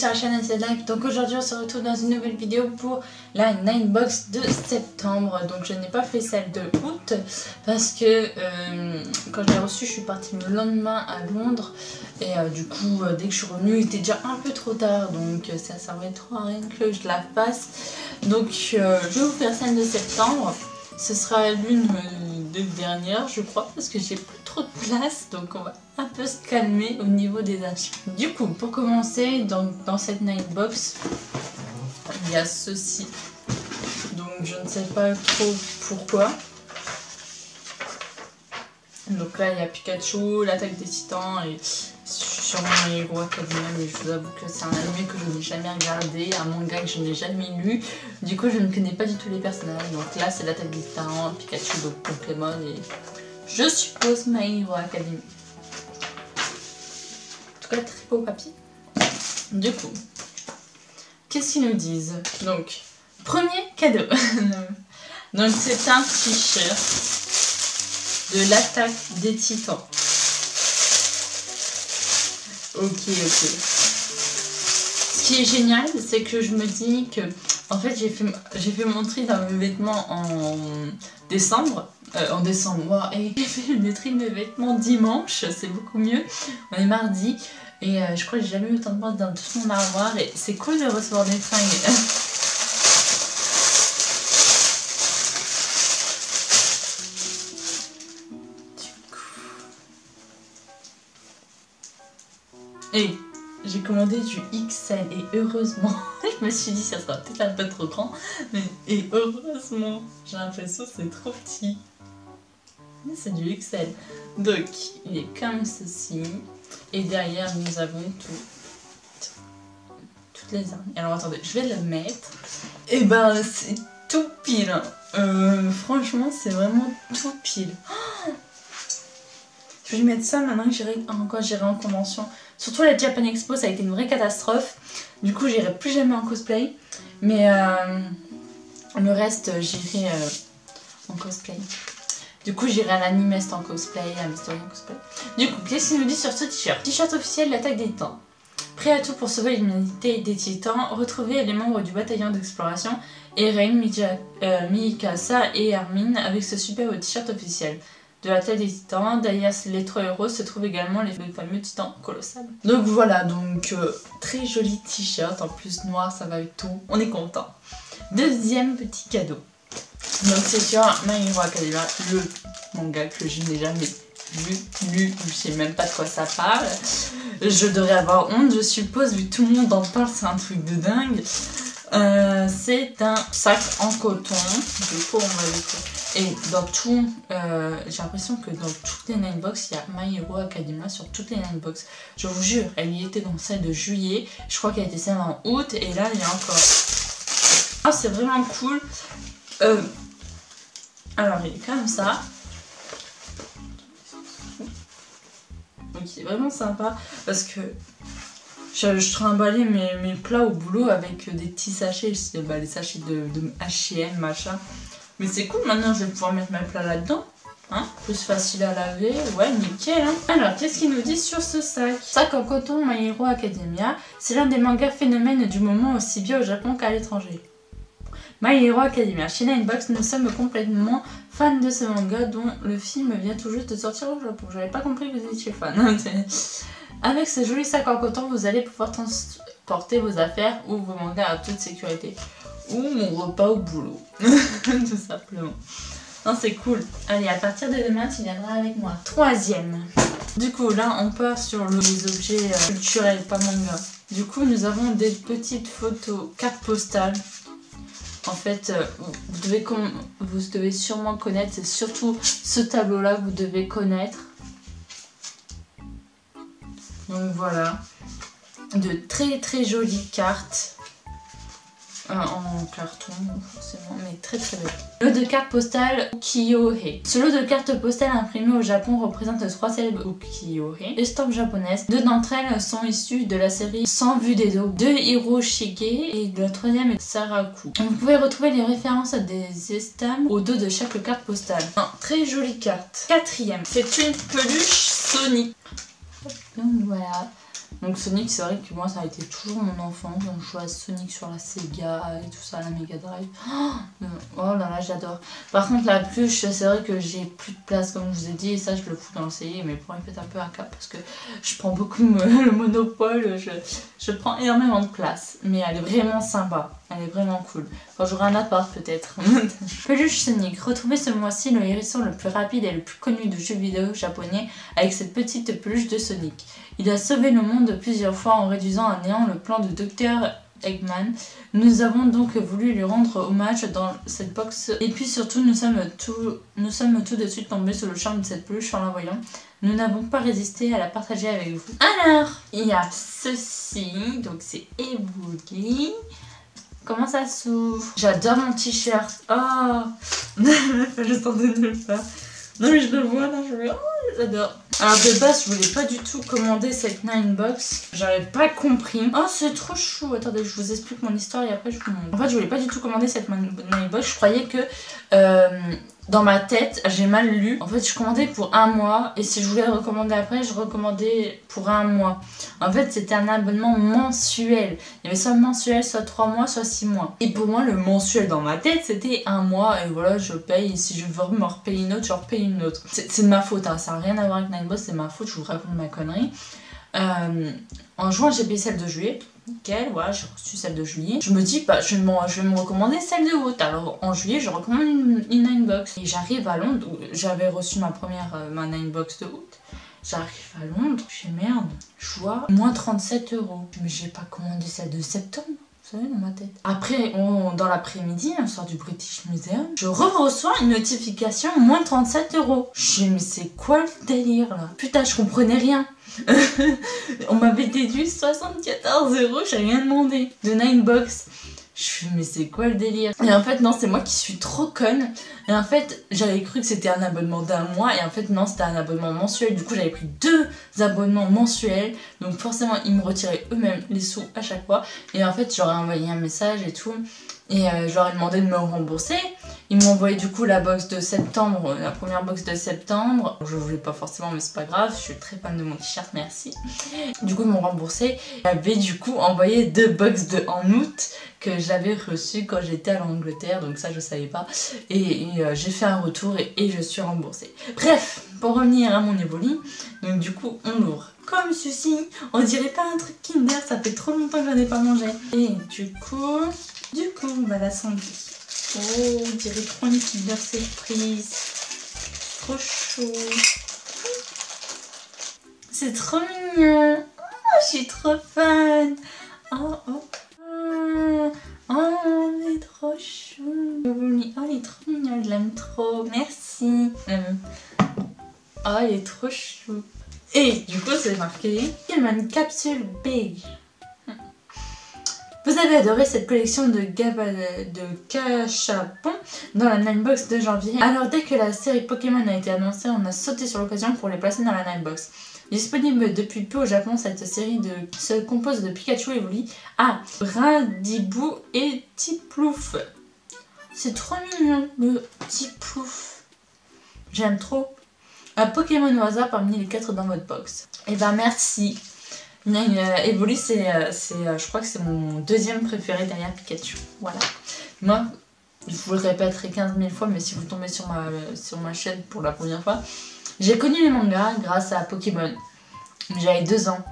sur la chaîne Like. Donc aujourd'hui on se retrouve dans une nouvelle vidéo pour la Ninebox de septembre. Donc je n'ai pas fait celle de août parce que quand je l'ai reçue je suis partie le lendemain à Londres. Et du coup dès que je suis revenue il était déjà un peu trop tard. Donc ça servait trop à rien que je la fasse. Donc je vais vous faire celle de septembre. Ce sera l'une des dernières je crois parce que j'ai plus trop de place. Donc on va un peu se calmer au niveau des achats. Du coup pour commencer dans cette Ninebox il y a ceci. Donc je ne sais pas trop pourquoi. Donc là il y a Pikachu, l'attaque des titans et sûrement My Hero Academia, mais je vous avoue que c'est un anime que je n'ai jamais regardé, un manga que je n'ai jamais lu. Du coup je ne connais pas du tout les personnages. Donc là c'est l'attaque des titans, Pikachu, donc Pokémon et je suppose My Hero Academia. En tout cas très beau papier. Du coup, qu'est-ce qu'ils nous disent? Donc, premier cadeau. Donc c'est un t-shirt de l'attaque des titans. Ok. Ce qui est génial, c'est que je me dis que en fait j'ai fait mon tri dans mes vêtements en décembre. Et j'ai fait le tri de mes vêtements dimanche, c'est beaucoup mieux. On est mardi et je crois que j'ai jamais eu autant de place dans tout mon armoire et c'est cool de recevoir des fringues. Et j'ai commandé du XL et heureusement, je me suis dit ça sera peut-être un peu trop grand, mais et heureusement, j'ai l'impression que c'est trop petit. Mais c'est du XL. Donc il est comme ceci. Et derrière nous avons toutes les armes. Alors attendez, je vais le mettre. Et ben c'est tout pile. Franchement c'est vraiment tout pile. Oh, je vais mettre ça maintenant que j'irai en convention. Surtout la Japan Expo, ça a été une vraie catastrophe. Du coup, j'irai plus jamais en cosplay. Mais le reste, j'irai en cosplay. Du coup, j'irai à l'Animest en cosplay, à Mystery en cosplay. Du coup, qu'est-ce qu'il nous dit sur ce t-shirt? T-shirt officiel de l'attaque des titans. Prêt à tout pour sauver l'humanité des titans, retrouvez les membres du bataillon d'exploration, Eren, Mikasa et Armin avec ce superbe t-shirt officiel de la tête des titans. Derrière les trois héros se trouvent également les fameux titans colossales. Donc voilà, donc très joli t-shirt, en plus noir, ça va avec tout, on est content. Deuxième petit cadeau. Donc c'est sur My Hero Academia, le manga que je n'ai jamais lu, je sais même pas de quoi ça parle. Je devrais avoir honte, je suppose, vu que tout le monde en parle, c'est un truc de dingue. C'est un sac en coton, du coup on va le faire. Et dans tout, j'ai l'impression que dans toutes les Ninebox, il y a My Hero Academia sur toutes les Ninebox. Je vous jure, elle y était dans celle de juillet, je crois qu'elle était celle en août, et là il y a encore. Ah, c'est vraiment cool. Alors il est comme ça. Donc il est vraiment sympa parce que je trimballais mes plats au boulot avec des petits sachets, les sachets de H&M machin. Mais c'est cool, maintenant je vais pouvoir mettre mes plats là-dedans. Hein, plus facile à laver, ouais nickel hein. Alors qu'est-ce qu'il nous dit sur ce sac? Sac en coton My Hero Academia, c'est l'un des mangas phénomènes du moment aussi bien au Japon qu'à l'étranger. My Hero Academia, chez Ninebox, nous sommes complètement fans de ce manga dont le film vient tout juste de sortir au Japon. J'avais pas compris que vous étiez fan. Avec ce joli sac en coton, vous allez pouvoir transporter vos affaires ou vos mangas en toute sécurité. Ou mon repas au boulot. Tout simplement. Non, c'est cool. Allez, à partir de demain, tu viendras avec moi. Troisième. Du coup, là, on part sur les objets culturels, pas manga. Du coup, nous avons des petites photos, cartes postales. En fait, vous devez sûrement connaître, c'est surtout ce tableau-là que vous devez connaître. Donc voilà, de très jolies cartes. En carton forcément, mais très belle. Lot de cartes postales ukiyo-e. Ce lot de cartes postales imprimées au Japon représente 3 célèbres ukiyo-e, estampes japonaises. 2 d'entre elles sont issues de la série Sans vue des eaux de Hiroshige et la 3e est Saraku. Vous pouvez retrouver les références des estampes au dos de chaque carte postale. Très jolie carte. 4e, c'est une peluche Sonic. Donc voilà. Donc Sonic, c'est vrai que moi ça a été toujours mon enfance. Donc je joue à Sonic sur la Sega et tout ça, la Mega Drive. Oh là là, j'adore. Par contre la pluche, c'est vrai que j'ai plus de place comme je vous ai dit. Et ça je le fous dans le CI, mais pour être un peu un cap parce que je prends beaucoup le monopole. Je prends énormément de place. Mais elle est vraiment sympa. Elle est vraiment cool. Quand j'aurai un appart peut-être. Peluche Sonic. Retrouvez ce mois-ci le hérisson le plus rapide et le plus connu de jeux vidéo japonais avec cette petite peluche de Sonic. Il a sauvé le monde plusieurs fois en réduisant à néant le plan de Dr. Eggman. Nous avons donc voulu lui rendre hommage dans cette box. Et puis surtout, nous sommes tout de suite tombés sous le charme de cette peluche en la voyant. Nous n'avons pas résisté à la partager avec vous. Alors, il y a ceci. Donc c'est Evoli. Comment ça s'ouvre? J'adore mon t-shirt. Oh. Je tentais de le faire. Non mais je le vois là, j'adore. Alors de base, je voulais pas du tout commander cette Ninebox. J'avais pas compris. Oh, c'est trop chou. Attendez, je vous explique mon histoire et après je vous montre. En fait, je voulais pas du tout commander cette Ninebox. Je croyais que dans ma tête, j'ai mal lu. En fait, je commandais pour 1 mois et si je voulais recommander après, je recommandais pour 1 mois. En fait, c'était un abonnement mensuel. Il y avait soit mensuel, soit 3 mois, soit 6 mois. Et pour moi, le mensuel dans ma tête, c'était 1 mois et voilà, je paye. Et si je veux me repayer une autre, je repaye une autre. C'est de ma faute, hein. Ça n'a rien à voir avec Ninebox, c'est ma faute, je vous raconte ma connerie. En juin, j'ai payé celle de juillet. Nickel, voilà, j'ai reçu celle de juillet. Je me dis, bah, je vais me recommander celle de août. Alors en juillet, je recommande une Ninebox. Et j'arrive à Londres, j'avais reçu ma première ma Ninebox de août. J'arrive à Londres, je fais merde, je vois moins 37 €. Mais j'ai pas commandé celle de septembre. Vous savez, dans ma tête. Après, dans l'après-midi, on sort du British Museum. Je reçois une notification moins 37 €. Je dis, mais c'est quoi le délire là? Putain, je comprenais rien. On m'avait déduit 74 €, j'ai rien demandé. De Ninebox. Je suis mais c'est quoi le délire? Et en fait non, c'est moi qui suis trop conne. Et en fait j'avais cru que c'était un abonnement d'1 mois et en fait non, c'était un abonnement mensuel. Du coup j'avais pris 2 abonnements mensuels. Donc forcément ils me retiraient eux-mêmes les sous à chaque fois. Et en fait j'aurais envoyé un message et tout. Et je leur ai demandé de me rembourser. Ils m'ont envoyé du coup la box de septembre, la première box de septembre. Je voulais pas forcément, mais c'est pas grave, je suis très fan de mon t-shirt, merci. Du coup ils m'ont remboursé. J'avais du coup envoyé 2 box en août que j'avais reçues quand j'étais à l'Angleterre, donc ça je savais pas. Et j'ai fait un retour et je suis remboursée. Bref, pour revenir à mon Evoli, donc du coup on l'ouvre comme ceci. On dirait pas un truc Kinder, ça fait trop longtemps que j'en ai pas mangé. Et du coup on va l'assembler. Oh, on dirait trop une Kinder Surprise. Trop chaud. C'est trop mignon. Oh, je suis trop fan. Oh, oh. Oh, il est trop chou. Oh, il est trop mignon, je l'aime trop. Merci. Oh, il est trop chou. Et du coup, c'est marqué une capsule beige. Vous avez adoré cette collection de cachapons dans la Ninebox de janvier. Alors dès que la série Pokémon a été annoncée, on a sauté sur l'occasion pour les placer dans la Ninebox. Disponible depuis peu au Japon, cette série se compose de Pikachu, Evoli, Bradibou et Tiplouf. C'est trop mignon, le Tiplouf. J'aime trop. Un Pokémon au hasard parmi les 4 dans votre box. Et ben merci. Evoli, je crois que c'est mon deuxième préféré derrière Pikachu. Voilà. Moi, je vous le répéterai 15 000 fois, mais si vous tombez sur ma chaîne pour la première fois, j'ai connu les mangas grâce à Pokémon. J'avais 2 ans.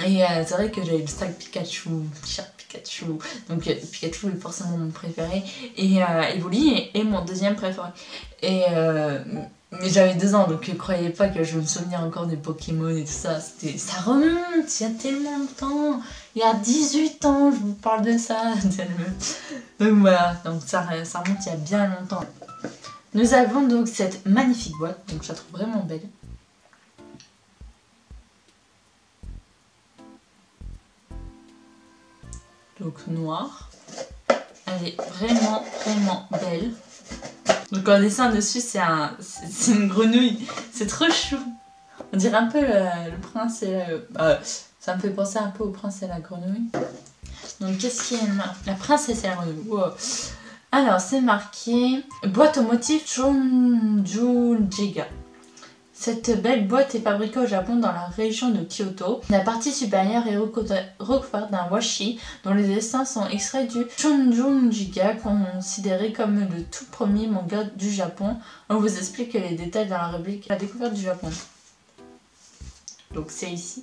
Et c'est vrai que j'avais le sac Pikachu, t-shirt Pikachu. Donc Pikachu est forcément mon préféré. Et Evoli est mon deuxième préféré. Et mais j'avais 2 ans, donc ne croyez pas que je vais me souvenir encore des Pokémon et tout ça. Ça remonte, il y a tellement longtemps. Il y a 18 ans, je vous parle de ça. Donc voilà, donc ça remonte il y a bien longtemps. Nous avons donc cette magnifique boîte, donc je la trouve vraiment belle. Donc noire. Elle est vraiment, vraiment belle. Donc en dessin dessus, c'est une grenouille. C'est trop chou. On dirait un peu le prince et ça me fait penser un peu au prince et la grenouille. Donc qu'est-ce qui est la princesse et la grenouille. Wow. Alors c'est marqué boîte au motif Chonjujiga. Cette belle boîte est fabriquée au Japon dans la région de Kyoto. La partie supérieure est recouverte d'un washi dont les dessins sont extraits du Shōnen-jiga, considéré comme le tout premier manga du Japon. On vous explique les détails dans la rubrique La découverte du Japon. Donc c'est ici.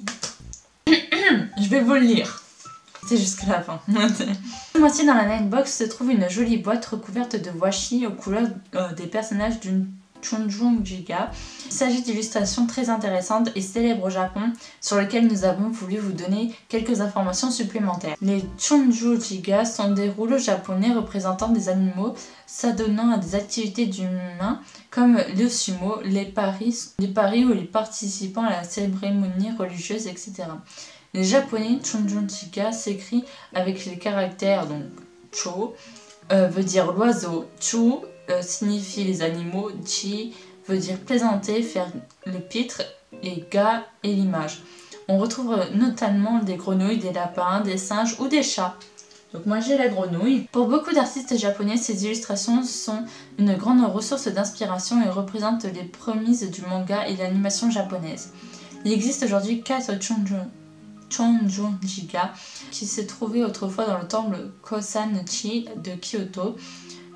Je vais vous le lire. C'est jusqu'à la fin. Moitié dans la Ninebox se trouve une jolie boîte recouverte de washi aux couleurs des personnages d'une Shōnen-jiga. Il s'agit d'illustrations très intéressantes et célèbres au Japon sur lesquelles nous avons voulu vous donner quelques informations supplémentaires. Les Shōnen-jiga sont des rouleaux japonais représentant des animaux s'adonnant à des activités d'humains comme le sumo, les paris ou les participants à la cérémonie religieuse, etc. Les japonais Shōnen-jiga s'écrit avec les caractères donc cho veut dire l'oiseau, chu signifie les animaux, chi veut dire plaisanter, faire le pitre, et ga est l'image. On retrouve notamment des grenouilles, des lapins, des singes ou des chats. Donc moi j'ai la grenouille. Pour beaucoup d'artistes japonais, ces illustrations sont une grande ressource d'inspiration et représentent les prémices du manga et l'animation japonaise. Il existe aujourd'hui 4 Shōnen-jiga qui s'est trouvé autrefois dans le temple Kosan-chi de Kyoto.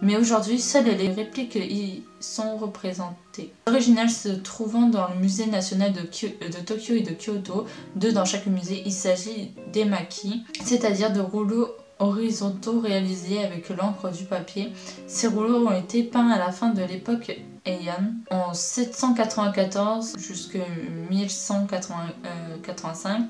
Mais aujourd'hui, seules les répliques y sont représentées. L'original se trouvant dans le musée national de Tokyo et de Kyoto, 2 dans chaque musée, il s'agit d'emaki, c'est-à-dire de rouleaux horizontaux réalisés avec l'encre du papier. Ces rouleaux ont été peints à la fin de l'époque Heian, en 794 jusqu'à 1185,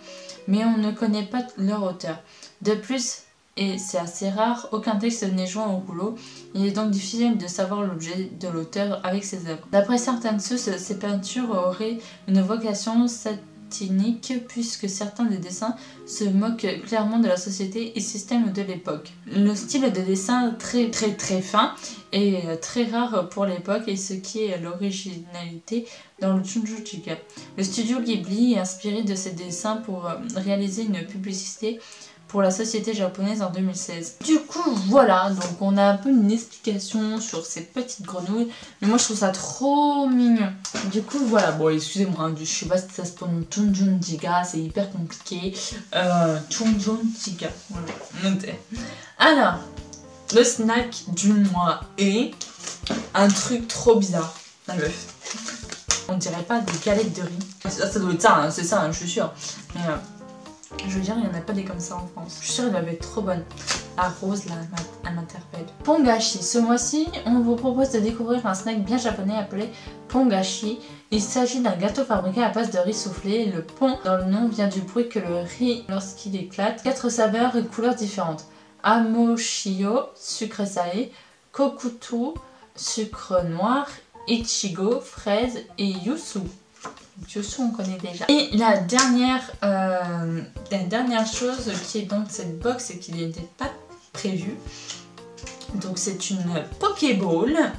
mais on ne connaît pas leur auteur. De plus, et c'est assez rare, aucun texte n'est joint au rouleau. Il est donc difficile de savoir l'objet de l'auteur avec ses œuvres. D'après certaines sources, ces peintures auraient une vocation satirique puisque certains des dessins se moquent clairement de la société et système de l'époque. Le style de dessin très fin est très rare pour l'époque et ce qui est l'originalité dans le Shōnen-jiga. Le studio Ghibli est inspiré de ces dessins pour réaliser une publicité pour la société japonaise en 2016. Du coup, voilà, donc on a un peu une explication sur ces petites grenouilles, mais moi je trouve ça trop mignon. Du coup, voilà, bon, excusez-moi, je sais pas si ça se prononce Shōnen-jiga, c'est hyper compliqué. Shōnen-jiga, voilà, notez. Alors, le snack du mois est un truc trop bizarre, la meuf. On dirait pas des galettes de riz. Ça doit être ça, hein, c'est ça, hein, je suis sûre. Mais je veux dire, il n'y en a pas des comme ça en France. Je suis sûre qu'elle doit être trop bonne. La rose, là, elle m'interpelle. Pongashi. Ce mois-ci, on vous propose de découvrir un snack bien japonais appelé pongashi. Il s'agit d'un gâteau fabriqué à base de riz soufflé. Le pon, dans le nom, vient du bruit que le riz lorsqu'il éclate. 4 saveurs et couleurs différentes. Amoshio, sucre salé. Kokuto, sucre noir. Ichigo, fraise et yuzu. Yuzu, on connaît déjà. Et la dernière chose qui est dans cette box et qui n'était pas prévue. Donc c'est une Pokéball.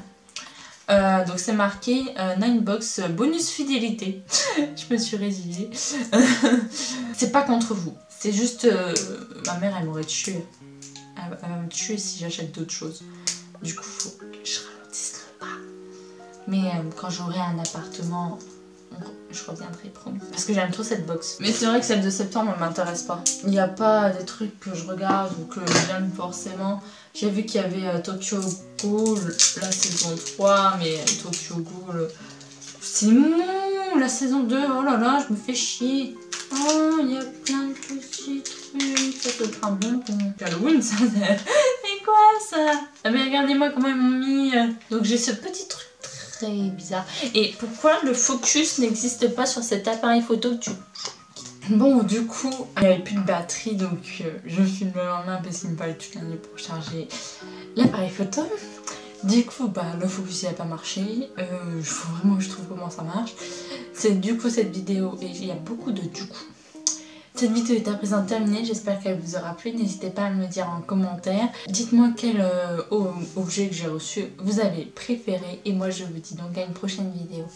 Donc c'est marqué Ninebox bonus fidélité. Je me suis résiliée. C'est pas contre vous. C'est juste ma mère elle m'aurait tué. Elle va me tuer si j'achète d'autres choses. Du coup faut que je ralentisse le pas. Mais quand j'aurai un appartement, je reviendrai, promis. Parce que j'aime trop cette box. Mais c'est vrai que celle de septembre, elle m'intéresse pas. Il n'y a pas des trucs que je regarde ou que j'aime forcément. J'ai vu qu'il y avait Tokyo Ghoul, la saison 3, mais Tokyo Ghoul, c'est mou, la saison 2, oh là là, je me fais chier. Oh, il y a plein de petits trucs, ça peut être un bon Halloween, ça. C'est quoi ça? Ah mais regardez-moi comment ils m'ont mis. Donc j'ai ce petit truc très bizarre. Et pourquoi le focus n'existe pas sur cet appareil photo que tu... Bon, du coup, il n'y avait plus de batterie, donc je filme en main parce qu'il me fallait toute la nuit pour charger l'appareil photo. Du coup, bah, le focus il n'a pas marché. Il faut vraiment que je trouve comment ça marche. C'est du coup cette vidéo, et il y a beaucoup de du coup. Cette vidéo est à présent terminée, j'espère qu'elle vous aura plu. N'hésitez pas à me le dire en commentaire. Dites-moi quel objet que j'ai reçu vous avez préféré. Et moi je vous dis donc à une prochaine vidéo.